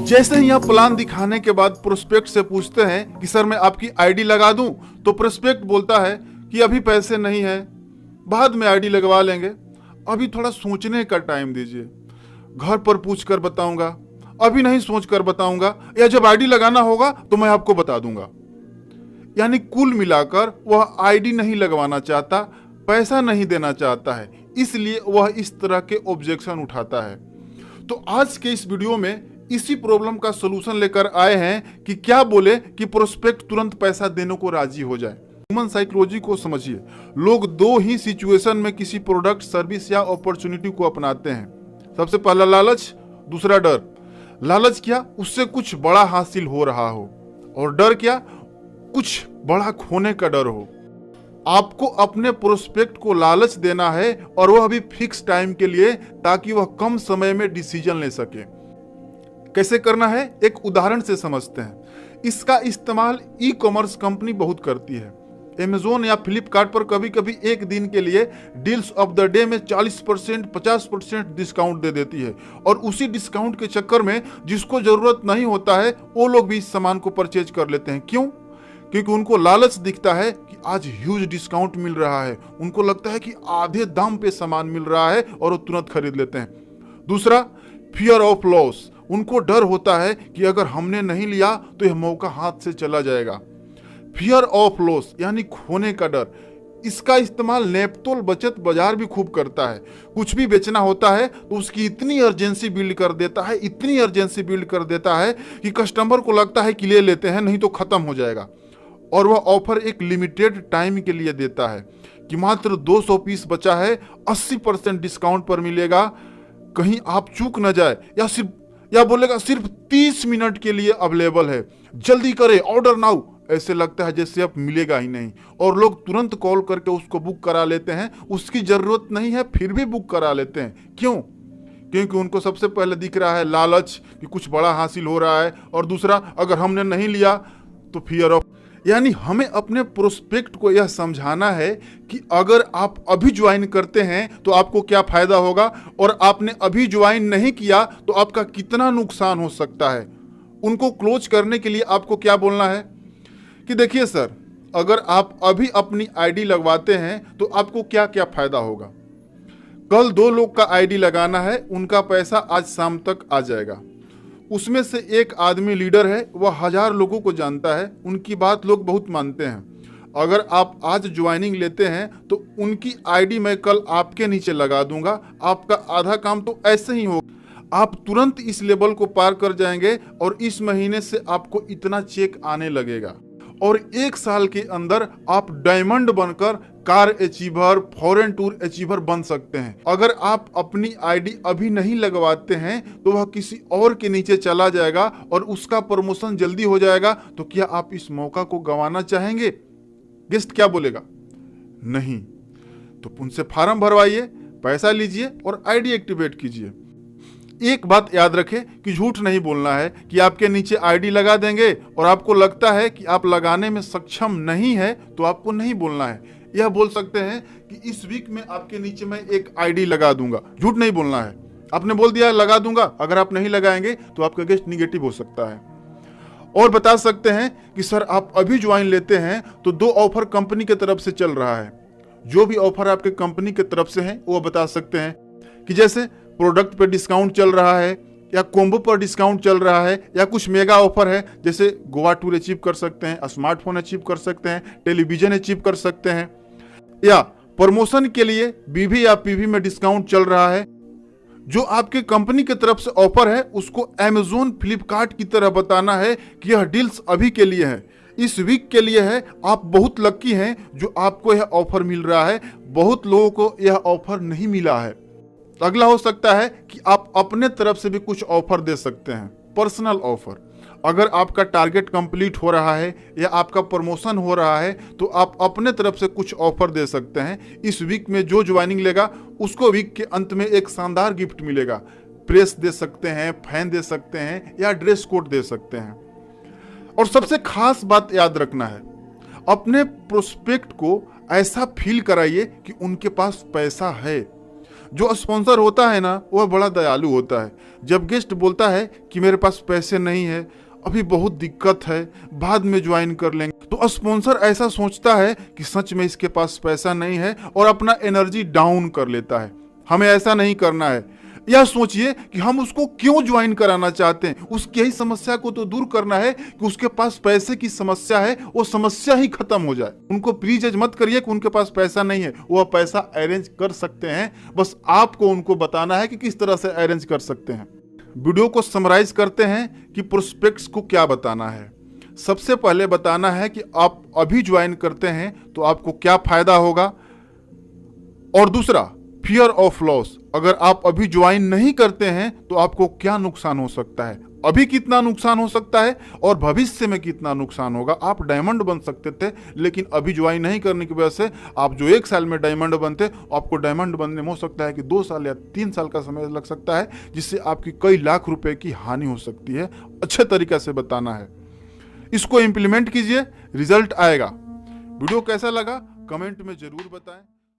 जैसे ही आप प्लान दिखाने के बाद प्रोस्पेक्ट से पूछते हैं कि सर मैं आपकी आईडी लगा दूं, तो प्रोस्पेक्ट बोलता है कि अभी पैसे नहीं है, बाद में आईडी लगवा लेंगे, अभी थोड़ा सोचने का टाइम दीजिए, घर पर पूछ कर बताऊंगा, अभी नहीं सोच कर बताऊंगा, या जब आईडी लगाना होगा तो मैं आपको बता दूंगा। यानी कुल मिलाकर वह आईडी नहीं लगवाना चाहता, पैसा नहीं देना चाहता है, इसलिए वह इस तरह के ऑब्जेक्शन उठाता है। तो आज के इस वीडियो में इसी प्रॉब्लम का सलूशन लेकर आए हैं कि क्या बोले कि प्रोस्पेक्ट तुरंत पैसा देने को राजी हो जाए। ह्यूमन साइकोलॉजी को समझिए। लोग दो ही सिचुएशन में किसी प्रोडक्ट, सर्विस या अपॉर्चुनिटी को अपनाते हैं। सबसे पहला लालच, दूसरा डर। लालच क्या? उससे कुछ बड़ा हासिल हो रहा हो, और डर क्या? कुछ बड़ा खोने का डर हो। आपको अपने प्रोस्पेक्ट को लालच देना है, और वह भी फिक्स टाइम के लिए, ताकि वह कम समय में डिसीजन ले सके। कैसे करना है, एक उदाहरण से समझते हैं। इसका इस्तेमाल ई कॉमर्स कंपनी बहुत करती है। अमेज़न या फ्लिपकार्ट पर कभी कभी एक दिन के लिए डील्स ऑफ द डे में 40%, 50% डिस्काउंट दे देती है, और उसी डिस्काउंट के चक्कर में जिसको जरूरत नहीं होता है वो लोग भी इस सामान को परचेज कर लेते हैं। क्यों? क्योंकि उनको लालच दिखता है कि आज ह्यूज डिस्काउंट मिल रहा है। उनको लगता है कि आधे दाम पे सामान मिल रहा है, और वो तुरंत खरीद लेते हैं। दूसरा, फियर ऑफ लॉस। उनको डर होता है कि अगर हमने नहीं लिया तो यह मौका हाथ से चला जाएगा। फियर ऑफ लॉस यानी खोने का डर। इसका इस्तेमाल नेप्तोल बचत बाजार भी खूब करता है। कुछ भी बेचना होता है तो उसकी इतनी अर्जेंसी बिल्ड कर देता है, इतनी अर्जेंसी बिल्ड कर देता है कि कस्टमर को लगता है कि ले लेते हैं, नहीं तो खत्म हो जाएगा। और वह ऑफर एक लिमिटेड टाइम के लिए देता है कि मात्र 200 पीस बचा है, 80% डिस्काउंट पर मिलेगा, कहीं आप चूक न जाए, या बोलेगा सिर्फ 30 मिनट के लिए अवेलेबल है, जल्दी करें, ऑर्डर नाउ। ऐसे लगता है जैसे अब मिलेगा ही नहीं, और लोग तुरंत कॉल करके उसको बुक करा लेते हैं। उसकी जरूरत नहीं है फिर भी बुक करा लेते हैं। क्यों? क्योंकि उनको सबसे पहले दिख रहा है लालच कि कुछ बड़ा हासिल हो रहा है, और दूसरा, अगर हमने नहीं लिया तो फियर ऑफ। यानी हमें अपने प्रोस्पेक्ट को यह समझाना है कि अगर आप अभी ज्वाइन करते हैं तो आपको क्या फायदा होगा, और आपने अभी ज्वाइन नहीं किया तो आपका कितना नुकसान हो सकता है। उनको क्लोज करने के लिए आपको क्या बोलना है कि देखिए सर, अगर आप अभी अपनी आईडी लगवाते हैं तो आपको क्या क्या फायदा होगा। कल 2 लोग का आईडी लगाना है, उनका पैसा आज शाम तक आ जाएगा। उसमें से एक आदमी लीडर है, वह 1000 लोगों को जानता है, उनकी बात लोग बहुत मानते हैं। अगर आप आज ज्वाइनिंग लेते हैं तो उनकी आईडी मैं कल आपके नीचे लगा दूंगा, आपका आधा काम तो ऐसे ही होगा। आप तुरंत इस लेवल को पार कर जाएंगे, और इस महीने से आपको इतना चेक आने लगेगा, और 1 साल के अंदर आप डायमंड बनकर car achiever, foreign tour achiever बन सकते हैं। अगर आप अपनी आईडी अभी नहीं लगवाते हैं तो वह किसी और के नीचे चला जाएगा, और उसका प्रमोशन जल्दी हो जाएगा। तो क्या आप इस मौका को गंवाना चाहेंगे? गेस्ट क्या बोलेगा? नहीं। तो उनसे फॉर्म भरवाइए, पैसा लीजिए और आईडी एक्टिवेट कीजिए। एक बात याद रखें कि झूठ नहीं बोलना है कि आपके नीचे आईडी लगा देंगे, और आपको लगता है कि आप लगाने में सक्षम नहीं है तो आपको नहीं बोलना है। यह बोल सकते हैं कि इस वीक में आपके नीचे मैं एक आईडी लगा दूंगा। झूठ नहीं बोलना है। आपने बोल दिया लगा दूंगा, अगर आप नहीं लगाएंगे तो आपका गेस्ट निगेटिव हो सकता है। और बता सकते हैं कि सर आप अभी ज्वाइन लेते हैं तो 2 ऑफर कंपनी की तरफ से चल रहा है। जो भी ऑफर आपके कंपनी की तरफ से है वो बता सकते हैं कि जैसे प्रोडक्ट पर डिस्काउंट चल रहा है, या कॉम्बो पर डिस्काउंट चल रहा है, या कुछ मेगा ऑफर है, जैसे गोवा टूर अचीव कर सकते हैं, स्मार्टफोन अचीव कर सकते हैं, टेलीविजन अचीव कर सकते हैं, या प्रमोशन के लिए बीवी या पीवी में डिस्काउंट चल रहा है। जो आपके कंपनी की तरफ से ऑफर है उसको अमेज़न, फ्लिपकार्ट की तरह बताना है कि यह डील्स अभी के लिए है, इस वीक के लिए है। आप बहुत लकी हैं जो आपको यह ऑफर मिल रहा है, बहुत लोगों को यह ऑफर नहीं मिला है। अगला हो सकता है कि आप अपने तरफ से भी कुछ ऑफर दे सकते हैं, पर्सनल ऑफर। अगर आपका टारगेट कंप्लीट हो रहा है या आपका प्रमोशन हो रहा है तो आप अपने तरफ से कुछ ऑफर दे सकते हैं। इस वीक में जो ज्वाइनिंग लेगा उसको वीक के अंत में एक शानदार गिफ्ट मिलेगा। प्रेस दे सकते हैं, फैन दे सकते हैं, या ड्रेस कोड दे सकते हैं। और सबसे खास बात याद रखना है, अपने प्रोस्पेक्ट को ऐसा फील कराइए कि उनके पास पैसा है। जो स्पॉन्सर होता है ना वह बड़ा दयालु होता है। जब गेस्ट बोलता है कि मेरे पास पैसे नहीं है, अभी बहुत दिक्कत है, बाद में ज्वाइन कर लेंगे, तो स्पॉन्सर ऐसा सोचता है कि सच में इसके पास पैसा नहीं है और अपना एनर्जी डाउन कर लेता है। हमें ऐसा नहीं करना है। यह सोचिए कि हम उसको क्यों ज्वाइन कराना चाहते हैं। उसकी यही समस्या को तो दूर करना है कि उसके पास पैसे की समस्या है, वो समस्या ही खत्म हो जाए। उनको प्लीज जज मत करिए कि उनके पास पैसा नहीं है, वह पैसा अरेंज कर सकते हैं। बस आपको उनको बताना है कि किस तरह से अरेंज कर सकते हैं। वीडियो को समराइज करते हैं कि प्रोस्पेक्ट्स को क्या बताना है। सबसे पहले बताना है कि आप अभी ज्वाइन करते हैं तो आपको क्या फायदा होगा, और दूसरा फियर ऑफ लॉस, अगर आप अभी ज्वाइन नहीं करते हैं तो आपको क्या नुकसान हो सकता है, अभी कितना नुकसान हो सकता है और भविष्य में कितना नुकसान होगा। आप डायमंड बन सकते थे, लेकिन अभी ज्वाइन नहीं करने की वजह से आप जो 1 साल में डायमंड बनते, आपको डायमंड बनने में हो सकता है कि 2 साल या 3 साल का समय लग सकता है, जिससे आपकी कई लाख रुपए की हानि हो सकती है। अच्छे तरीके से बताना है, इसको इंप्लीमेंट कीजिए, रिजल्ट आएगा। वीडियो कैसा लगा कमेंट में जरूर बताएं।